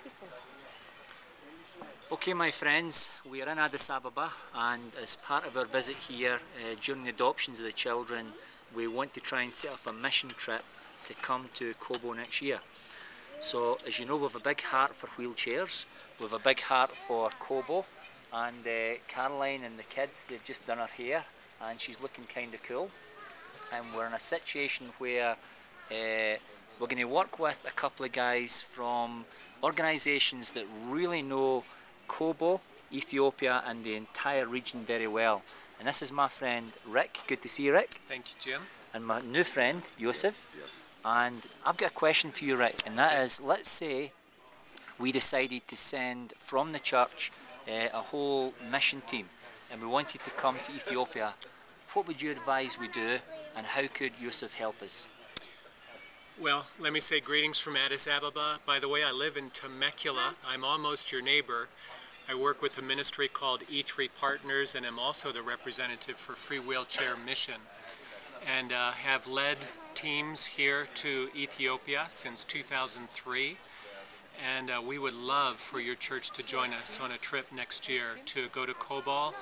beautiful. Okay, my friends, we are in Addis Ababa, and as part of our visit here during the adoptions of the children, we want to try and set up a mission trip to come to Kobo next year. So, as you know, we have a big heart for wheelchairs, we have a big heart for Kobo, and Caroline and the kids, they've just done her hair, and she's looking kind of cool. And we're in a situation where we're going to work with a couple of guys from organisations that really know Kobo, Ethiopia and the entire region very well. And this is my friend Rick. Good to see you, Rick. Thank you, Jim. And my new friend Joseph. Yes. And I've got a question for you, Rick, and that is, let's say we decided to send from the church a whole mission team and we wanted to come to Ethiopia. What would you advise we do, and how could Joseph help us? Well, let me say greetings from Addis Ababa. By the way, I live in Temecula. I'm almost your neighbor. I work with a ministry called E3 Partners, and I'm also the representative for Free Wheelchair Mission, and have led teams here to Ethiopia since 2003. And we would love for your church to join us on a trip next year to go to Kobo,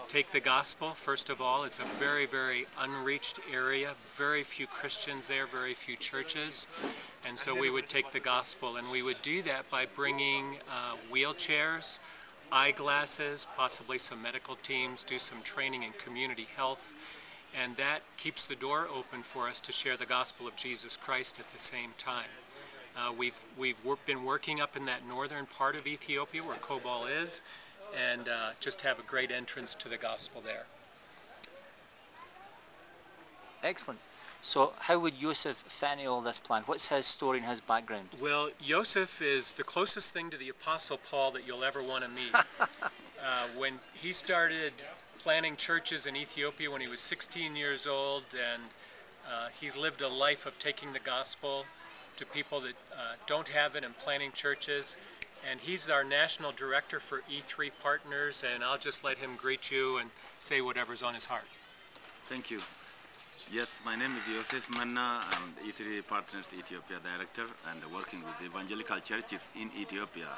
take the gospel. First of all, it's a very, very unreached area, very few Christians there, very few churches. And so we would take the gospel, and we would do that by bringing wheelchairs, eyeglasses, possibly some medical teams, do some training in community health. And that keeps the door open for us to share the gospel of Jesus Christ at the same time. We've been working up in that northern part of Ethiopia where Kobo is, and just have a great entrance to the gospel there. Excellent. So how would Joseph fit into all this plan? What's his story and his background? Well, Joseph is the closest thing to the Apostle Paul that you'll ever want to meet. When he started planning churches in Ethiopia when he was 16 years old, and he's lived a life of taking the gospel to people that don't have it and planning churches. And he's our national director for E3 Partners, and I'll just let him greet you and say whatever's on his heart. Thank you. Yes, my name is Yosef Manna. I'm the E3 Partners Ethiopia Director and working with evangelical churches in Ethiopia.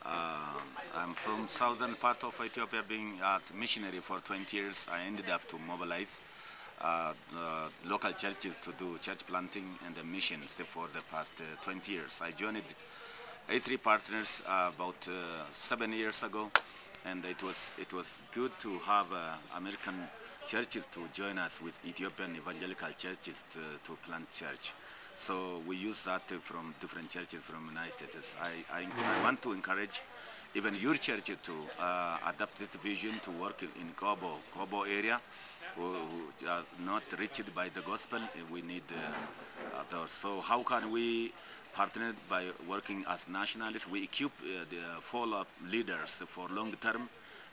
I'm from southern part of Ethiopia, being a missionary for 20 years. I ended up to mobilize local churches to do church planting and the missions for the past 20 years. I joined E3 Partners about 7 years ago, and it was good to have American churches to join us with Ethiopian evangelical churches to plant church. So we use that from different churches from the United States. I want to encourage even your church to adopt this vision to work in Kobo area, who are not reached by the gospel. We need those. So how can we partner by working as nationalists? We equip the follow-up leaders for long term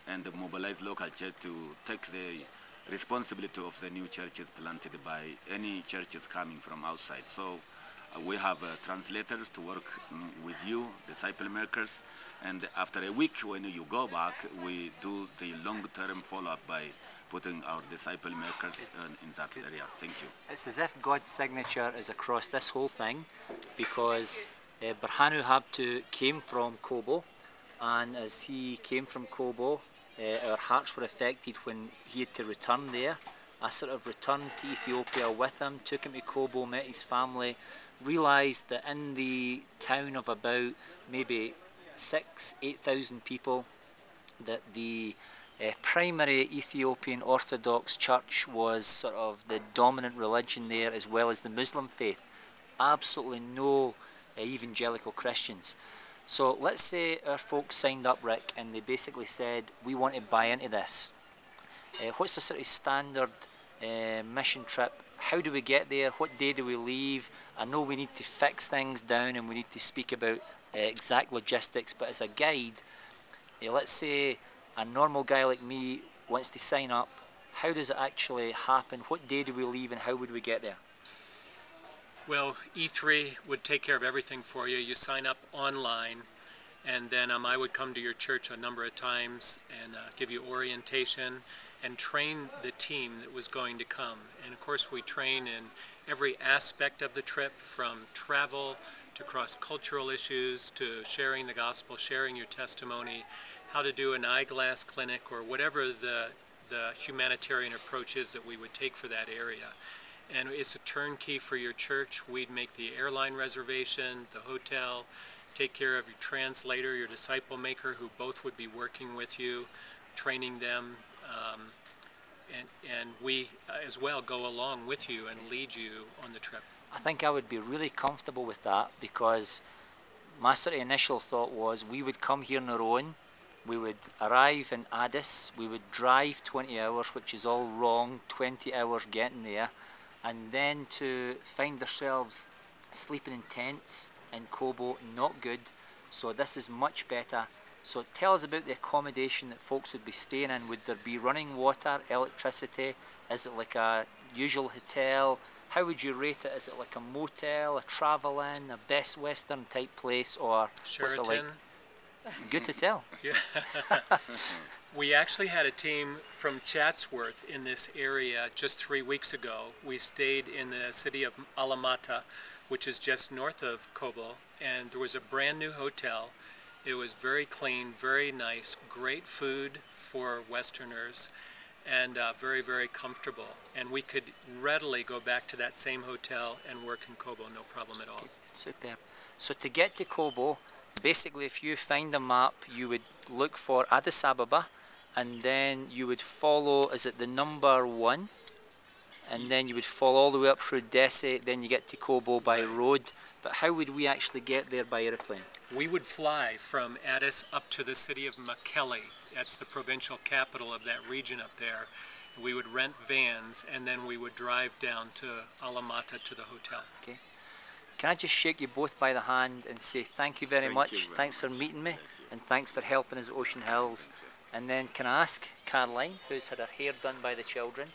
and mobilize local church to take the responsibility of the new churches planted by any churches coming from outside. So we have translators to work with you, disciple makers, and after a week when you go back, we do the long-term follow-up by putting our disciple makers in that area. Thank you. It's as if God's signature is across this whole thing, because Berhanu Habtu came from Kobo, and as he came from Kobo, our hearts were affected when he had to return there. I sort of returned to Ethiopia with him, took him to Kobo, met his family, realised that in the town of about maybe 8,000 people, that the primary Ethiopian Orthodox Church was sort of the dominant religion there, as well as the Muslim faith. Absolutely no evangelical Christians. So let's say our folks signed up, Rick, and they basically said, we want to buy into this. What's the sort of standard mission trip? How do we get there? What day do we leave? I know we need to fix things down and we need to speak about exact logistics, but as a guide, let's say a normal guy like me wants to sign up. How does it actually happen? What day do we leave and how would we get there? Well, E3 would take care of everything for you. You sign up online, and then I would come to your church a number of times and give you orientation and train the team that was going to come. And of course we train in every aspect of the trip, from travel to to cross-cultural issues, to sharing the gospel, sharing your testimony, how to do an eyeglass clinic, or whatever the humanitarian approach is that we would take for that area. And it's a turnkey for your church. We'd make the airline reservation, the hotel, take care of your translator, your disciple maker, who both would be working with you, training them, and we as well go along with you and lead you on the trip. I think I would be really comfortable with that, because my sort of initial thought was we would come here on our own, we would arrive in Addis, we would drive 20 hours, which is all wrong, 20 hours getting there, and then to find ourselves sleeping in tents in Kobo, not good. So this is much better. So tell us about the accommodation that folks would be staying in. Would there be running water, electricity? Is it like a usual hotel? How would you rate it? Is it like a motel, a travel inn, a Best Western type place, or Sheraton? what's it like? Good to tell. Yeah. We actually had a team from Chatsworth in this area just 3 weeks ago. We stayed in the city of Alamata, which is just north of Kobo, and there was a brand new hotel. It was very clean, very nice, great food for Westerners, and very, very comfortable. And we could readily go back to that same hotel and work in Kobo, no problem at all. Okay, superb. So to get to Kobo, basically if you find a map, you would look for Addis Ababa, and then you would follow, is it the number 1? And then you would fall all the way up through Desi, then you get to Kobo by road. But how would we actually get there by airplane? We would fly from Addis up to the city of Mekelle. That's the provincial capital of that region up there. We would rent vans, and then we would drive down to Alamata to the hotel. Okay. Can I just shake you both by the hand and say thank you very much. Thanks for meeting me, and thanks for helping us at Ocean Hills. And then can I ask Caroline, who's had her hair done by the children,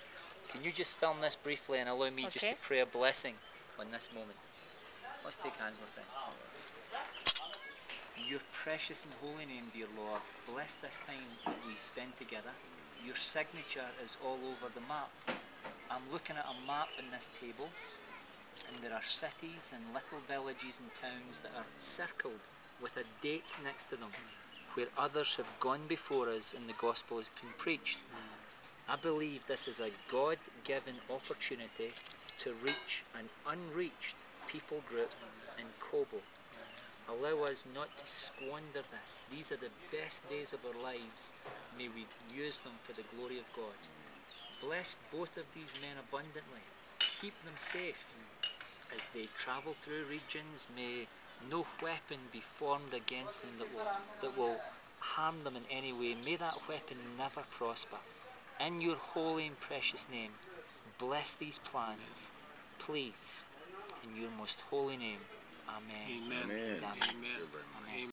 can you just film this briefly and allow me just to pray a blessing on this moment? Let's take hands, my friend. In your precious and holy name, dear Lord, bless this time that we spend together. Your signature is all over the map. I'm looking at a map in this table, and there are cities and little villages and towns that are circled with a date next to them, where others have gone before us and the gospel has been preached. I believe this is a God-given opportunity to reach an unreached people group in Kobo. Allow us not to squander this. These are the best days of our lives. May we use them for the glory of God. Bless both of these men abundantly. Keep them safe as they travel through regions. May no weapon be formed against them that will harm them in any way. May that weapon never prosper. In your holy and precious name, bless these plans, please, in your most holy name. Amen. Amen. Amen. Amen. Amen.